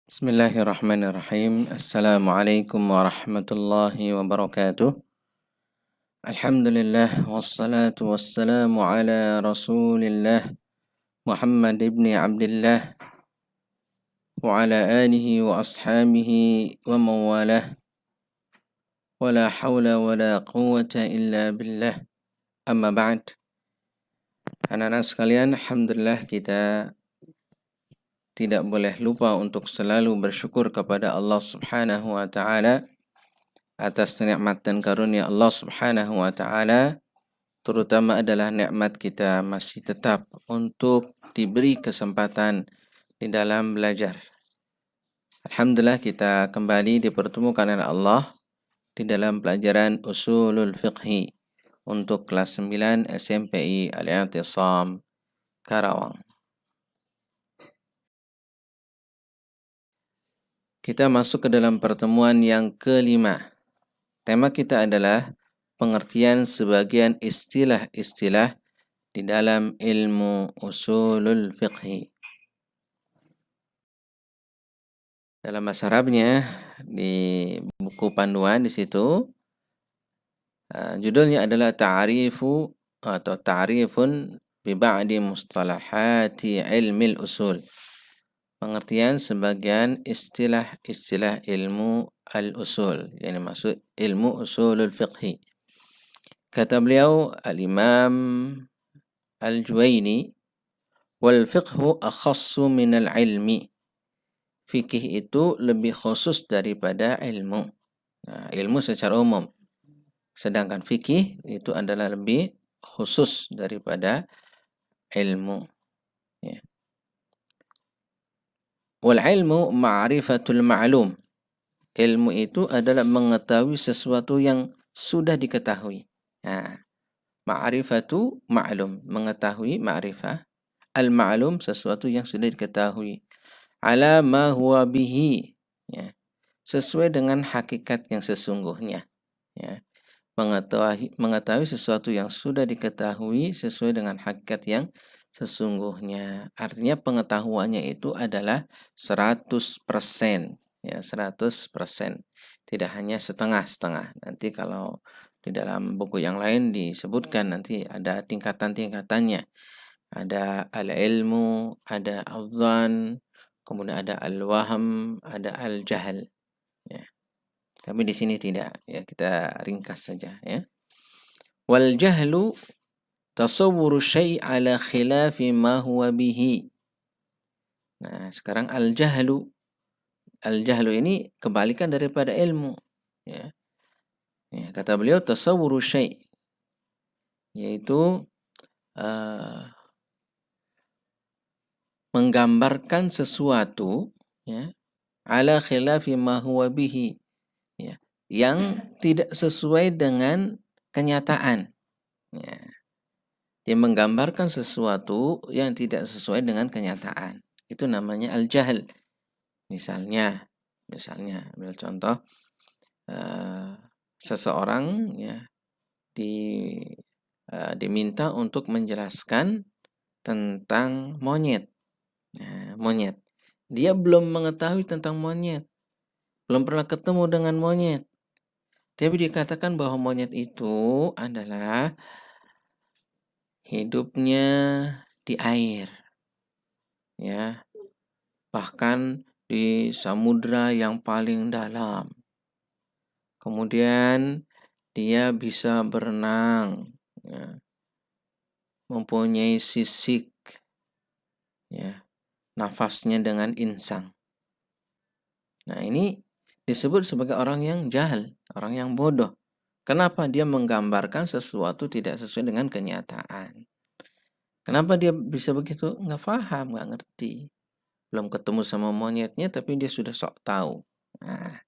Bismillahirrahmanirrahim. Assalamualaikum warahmatullahi wabarakatuh. Alhamdulillah wassalatu wassalamu ala Rasulillah Muhammad ibn Abdullah wa ala alihi wa ashabihi wa mawalah. Wala hawla wala quwwata illa billah. Amma ba'd. Anak-anak sekalian, alhamdulillah kita tidak boleh lupa untuk selalu bersyukur kepada Allah Subhanahu wa taala atas nikmat dan karunia Allah Subhanahu wa taala, terutama adalah nikmat kita masih tetap untuk diberi kesempatan di dalam belajar. Alhamdulillah kita kembali dipertemukan oleh Allah di dalam pelajaran Usulul Fiqhi untuk kelas 9 SMPI Al-I'tisam Karawang. Kita masuk ke dalam pertemuan yang kelima. Tema kita adalah pengertian sebagian istilah-istilah di dalam ilmu usulul fiqhi. Dalam bahasa Arabnya di buku panduan di situ judulnya adalah ta'rifu atau ta'rifun bi ba'di mustalahati ilmil usul. Pengertian sebagian istilah-istilah ilmu al-usul, yang maksud ilmu usulul fiqhi. Kata beliau al-Imam Al-Juwaini, wal fiqhu akhassu minal ilmi. Fikih itu lebih khusus daripada ilmu. Nah, ilmu secara umum. Sedangkan fikih itu adalah lebih khusus daripada ilmu. Ya. Wal ilmu ma'rifatul ma'lum. Ilmu itu adalah mengetahui sesuatu yang sudah diketahui. Nah, ma'rifatu ma'lum, mengetahui ma'rifah. Al-ma'lum, sesuatu yang sudah diketahui. Ala ma huwa bihi, ya, sesuai dengan hakikat yang sesungguhnya. Ya. Mengetahui sesuatu yang sudah diketahui sesuai dengan hakikat yang sesungguhnya. Artinya pengetahuannya itu adalah 100%. Ya, 100%. Tidak hanya setengah-setengah. Nanti kalau di dalam buku yang lain disebutkan nanti ada tingkatan-tingkatannya. Ada al-ilmu, ada al-dhan, kemudian ada al-waham, ada al-jahal. Ya. Tapi di sini tidak, ya, kita ringkas saja, ya. Wal jahlu tasawwuru syai' ala khilafi ma huwa bihi. Nah, sekarang al-jahlu. Al-jahlu ini kebalikan daripada ilmu, ya. Ya, kata beliau tasawwuru syai', yaitu menggambarkan sesuatu, ya, ala khilafi ma huwa bihi, ya, yang tidak sesuai dengan kenyataan. Ya. Dia menggambarkan sesuatu yang tidak sesuai dengan kenyataan. Itu namanya al-jahl. Misalnya, ambil contoh, seseorang, ya, diminta untuk menjelaskan tentang monyet. Nah, monyet. Dia belum mengetahui tentang monyet. Belum pernah ketemu dengan monyet. Tapi dikatakan bahwa monyet itu adalah hidupnya di air. Ya. Bahkan di samudra yang paling dalam. Kemudian dia bisa berenang, ya. Mempunyai sisik, ya. Nafasnya dengan insang. Nah, ini disebut sebagai orang yang jahil, orang yang bodoh. Kenapa? Dia menggambarkan sesuatu tidak sesuai dengan kenyataan. Kenapa dia bisa begitu? Nggak paham, nggak ngerti. Belum ketemu sama monyetnya, tapi dia sudah sok tahu. Nah,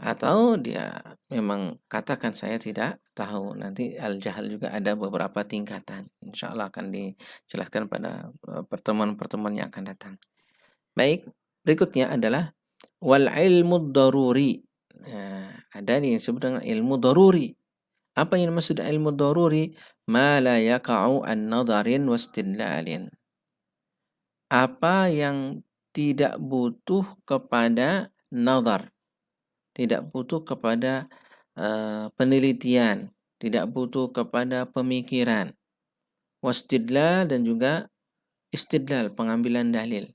atau dia memang katakan saya tidak tahu. Nanti al-jahal juga ada beberapa tingkatan. Insya Allah akan dijelaskan pada pertemuan-pertemuan yang akan datang. Baik, berikutnya adalah wal ilmu daruri. Nah, ada yang disebut dengan ilmu daruri. Apa yang maksud ilmu daruri? Ma la yaqa'u an nadarin wastidlalin. Apa yang tidak butuh kepada nazar, tidak butuh kepada penelitian, tidak butuh kepada pemikiran. Wastidlal dan juga istidlal, pengambilan dalil.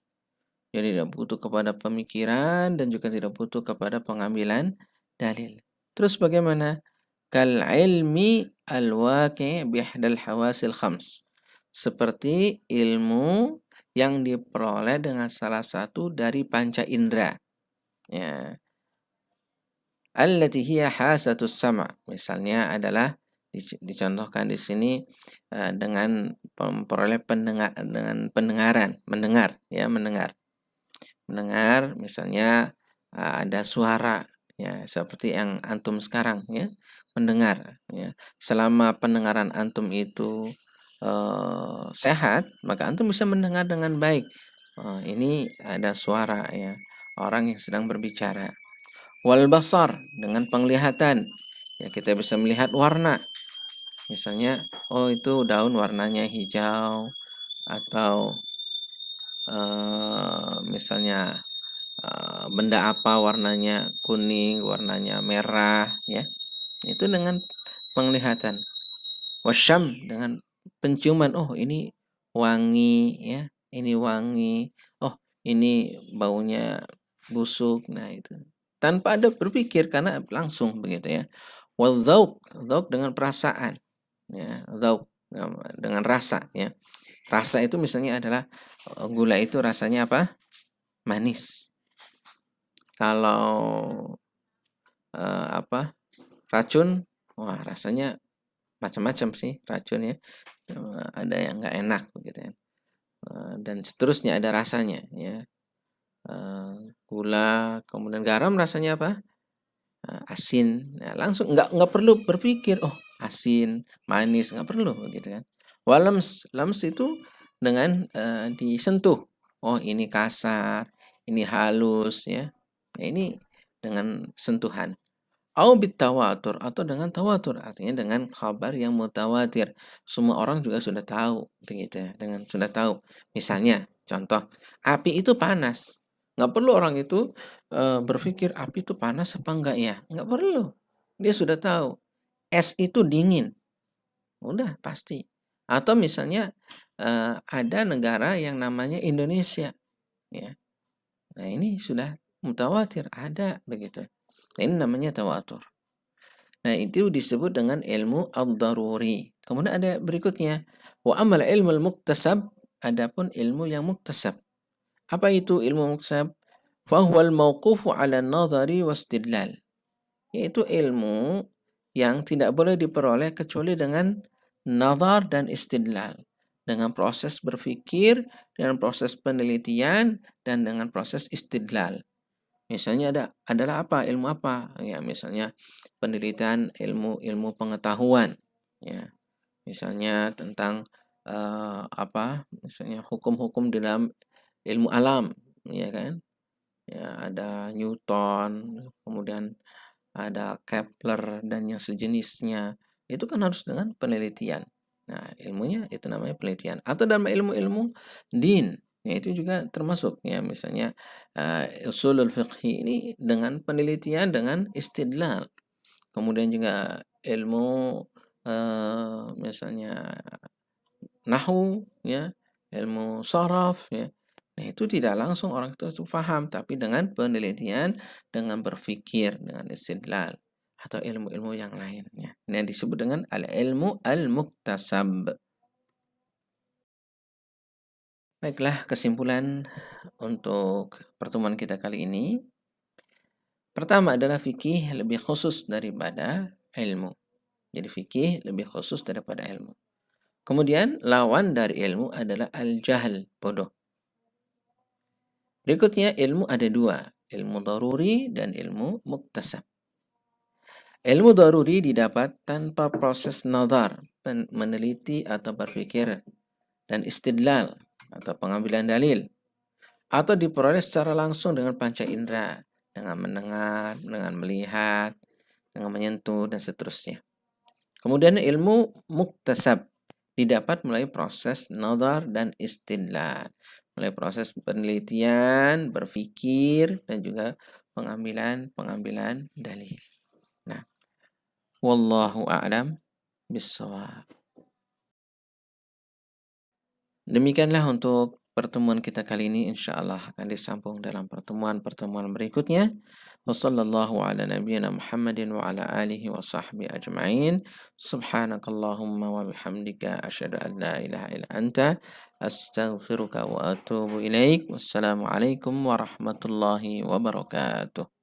Jadi tidak butuh kepada pemikiran dan juga tidak butuh kepada pengambilan dalil. Terus bagaimana? Kal ilmi al-waqi' bihdal hawasil khams. Seperti ilmu yang diperoleh dengan salah satu dari panca indera. Ya. Allati hiya hasatus sama'. Misalnya adalah dicontohkan di sini dengan memperoleh dengan pendengaran, mendengar, ya, mendengar. Mendengar misalnya ada suara, ya, seperti yang antum sekarang, ya, mendengar, ya. Selama pendengaran antum itu sehat, maka antum bisa mendengar dengan baik. Ini ada suara, ya, orang yang sedang berbicara. Wal basar, dengan penglihatan, ya, kita bisa melihat warna. Misalnya, oh itu daun warnanya hijau, atau misalnya benda apa warnanya kuning, warnanya merah, ya. Itu dengan penglihatan. Wasyam, dengan penciuman, oh ini wangi, ya. Ini wangi. Oh, ini baunya busuk. Nah, itu. Tanpa ada berpikir karena langsung begitu, ya. Wal dzauq dengan perasaan, ya. Dzauq dengan rasa, ya. Rasa itu misalnya adalah gula itu rasanya apa? Manis. Kalau racun, wah rasanya macam-macam sih racun, ya. Ada yang nggak enak begitu, ya. Dan seterusnya ada rasanya, ya. Gula, kemudian garam rasanya apa? Asin. Nah, langsung nggak perlu berpikir, oh asin, manis, nggak perlu begitu, kan. Lams itu dengan disentuh. Oh ini kasar, ini halus, ya. Nah, ini dengan sentuhan. Au bitawatur, atau dengan tawatur, artinya dengan kabar yang mutawatir. Semua orang juga sudah tahu begitu, ya, dengan sudah tahu. Misalnya contoh, api itu panas. Nggak perlu orang itu berpikir api itu panas apa enggak, ya. Nggak perlu. Dia sudah tahu. Es itu dingin. Udah pasti. Atau misalnya ada negara yang namanya Indonesia, ya. Nah, ini sudah mutawatir, ada begitu. Nah, ini namanya tawatur. Nah, itu disebut dengan ilmu ad-daruri. Kemudian ada berikutnya, wa amal ilmu al-muktasab, adapun ilmu yang muktasab. Apa itu ilmu muktasab? Fa huwal mauqufu 'ala an-nadhari wastidlal. Yaitu ilmu yang tidak boleh diperoleh kecuali dengan nazar dan istidlal. Dengan proses berpikir, dengan proses penelitian, dan dengan proses istidlal. Misalnya adalah apa? Ilmu apa? Ya, misalnya penelitian ilmu pengetahuan, ya. Misalnya tentang misalnya hukum-hukum dalam ilmu alam, ya kan? Ya, ada Newton, kemudian ada Kepler dan yang sejenisnya. Itu kan harus dengan penelitian. Nah, ilmunya itu namanya penelitian. Atau dalam ilmu-ilmu din, ya itu juga termasuk, ya, misalnya usulul fiqhi ini dengan penelitian, dengan istidlal. Kemudian juga ilmu misalnya nahwu, ya, ilmu saraf, ya. Nah, itu tidak langsung orang itu paham, tapi dengan penelitian, dengan berpikir, dengan istidlal, atau ilmu-ilmu yang lainnya. Nah, disebut dengan al-ilmu al-muktasab. Baiklah, kesimpulan untuk pertemuan kita kali ini. Pertama adalah fikih lebih khusus daripada ilmu. Jadi fikih lebih khusus daripada ilmu. Kemudian lawan dari ilmu adalah al-jahl, bodoh. Berikutnya ilmu ada dua, ilmu daruri dan ilmu muktasab. Ilmu daruri didapat tanpa proses nazar, meneliti atau berpikir, dan istidlal atau pengambilan dalil, atau diperoleh secara langsung dengan panca indera, dengan mendengar, dengan melihat, dengan menyentuh, dan seterusnya. Kemudian ilmu muktasab didapat melalui proses nazar dan istidlal, Mulai proses penelitian, berpikir, dan juga pengambilan dalil. Nah, wallahu a'lam bissawab. Demikianlah untuk pertemuan kita kali ini, insyaallah akan disambung dalam pertemuan-pertemuan berikutnya. Wassallallahu ala nabiyyina Muhammadin wa ala alihi wa sahbihi ajma'in. Subhanakallahumma wa bihamdika asyhadu an la ilaha illa anta astaghfiruka wa atubu ilaik. Wassalamualaikum warahmatullahi wabarakatuh.